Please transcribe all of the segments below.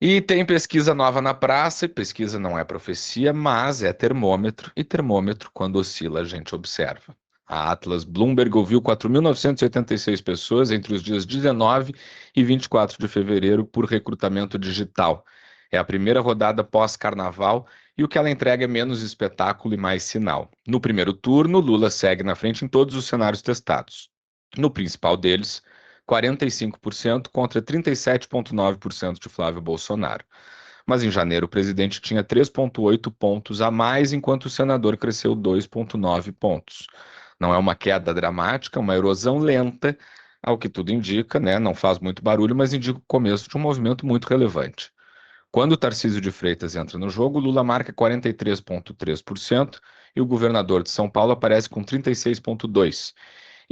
E tem pesquisa nova na praça, e pesquisa não é profecia, mas é termômetro, e termômetro, quando oscila, a gente observa. A Atlas Bloomberg ouviu 4.986 pessoas entre os dias 19 e 24 de fevereiro por recrutamento digital. É a primeira rodada pós-carnaval e o que ela entrega é menos espetáculo e mais sinal. No primeiro turno, Lula segue na frente em todos os cenários testados. No principal deles, 45% contra 37,9% de Flávio Bolsonaro. Mas em janeiro o presidente tinha 3,8 pontos a mais, enquanto o senador cresceu 2,9 pontos. Não é uma queda dramática, é uma erosão lenta, ao que tudo indica, né? Não faz muito barulho, mas indica o começo de um movimento muito relevante. Quando o Tarcísio de Freitas entra no jogo, Lula marca 43,3% e o governador de São Paulo aparece com 36,2%.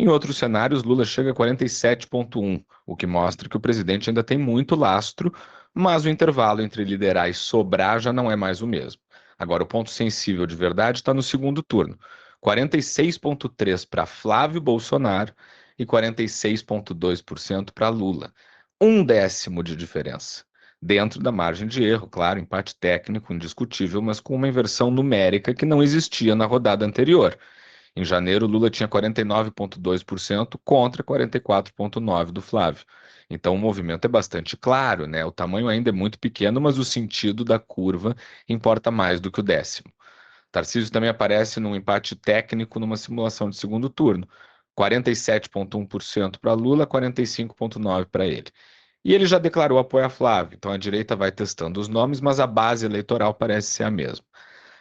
Em outros cenários, Lula chega a 47,1, o que mostra que o presidente ainda tem muito lastro, mas o intervalo entre liderar e sobrar já não é mais o mesmo. Agora, o ponto sensível de verdade está no segundo turno. 46,3 para Flávio Bolsonaro e 46,2% para Lula. Um décimo de diferença. Dentro da margem de erro, claro, empate técnico indiscutível, mas com uma inversão numérica que não existia na rodada anterior. Em janeiro, Lula tinha 49,2% contra 44,9% do Flávio. Então, o movimento é bastante claro, né? O tamanho ainda é muito pequeno, mas o sentido da curva importa mais do que o décimo. Tarcísio também aparece num empate técnico numa simulação de segundo turno. 47,1% para Lula, 45,9% para ele. E ele já declarou apoio a Flávio, então a direita vai testando os nomes, mas a base eleitoral parece ser a mesma.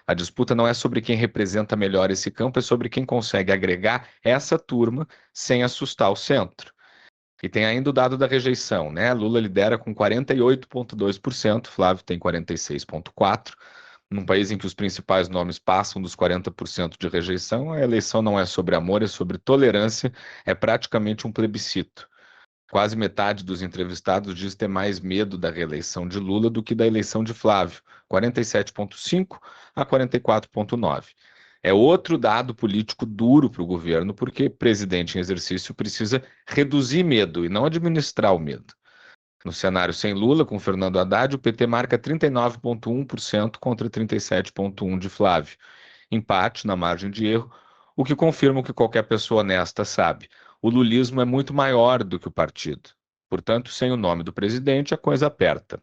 A disputa não é sobre quem representa melhor esse campo, é sobre quem consegue agregar essa turma sem assustar o centro. E tem ainda o dado da rejeição, né? Lula lidera com 48,2%, Flávio tem 46,4%. Num país em que os principais nomes passam dos 40% de rejeição, a eleição não é sobre amor, é sobre tolerância, é praticamente um plebiscito. Quase metade dos entrevistados diz ter mais medo da reeleição de Lula do que da eleição de Flávio, 47,5 a 44,9. É outro dado político duro para o governo, porque presidente em exercício precisa reduzir medo e não administrar o medo. No cenário sem Lula, com Fernando Haddad, o PT marca 39,1% contra 37,1% de Flávio. Empate na margem de erro, o que confirma o que qualquer pessoa honesta sabe. O lulismo é muito maior do que o partido. Portanto, sem o nome do presidente, a coisa aperta.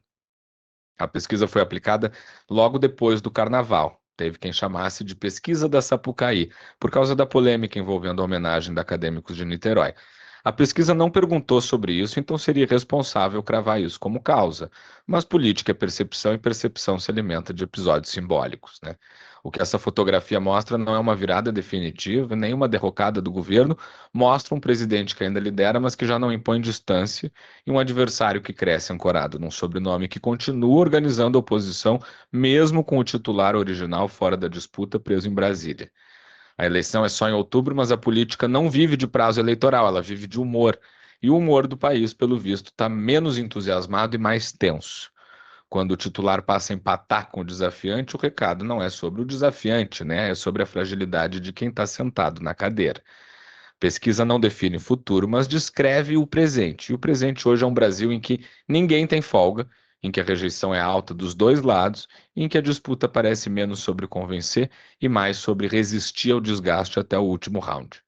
A pesquisa foi aplicada logo depois do Carnaval. Teve quem chamasse de pesquisa da Sapucaí, por causa da polêmica envolvendo a homenagem da Acadêmicos de Niterói. A pesquisa não perguntou sobre isso, então seria irresponsável cravar isso como causa. Mas política é percepção e percepção se alimenta de episódios simbólicos, né? O que essa fotografia mostra não é uma virada definitiva, nem uma derrocada do governo, mostra um presidente que ainda lidera, mas que já não impõe distância e um adversário que cresce ancorado num sobrenome que continua organizando a oposição, mesmo com o titular original fora da disputa, preso em Brasília. A eleição é só em outubro, mas a política não vive de prazo eleitoral, ela vive de humor. E o humor do país, pelo visto, está menos entusiasmado e mais tenso. Quando o titular passa a empatar com o desafiante, o recado não é sobre o desafiante, né? É sobre a fragilidade de quem está sentado na cadeira. Pesquisa não define o futuro, mas descreve o presente. E o presente hoje é um Brasil em que ninguém tem folga, em que a rejeição é alta dos dois lados, e em que a disputa parece menos sobre convencer e mais sobre resistir ao desgaste até o último round.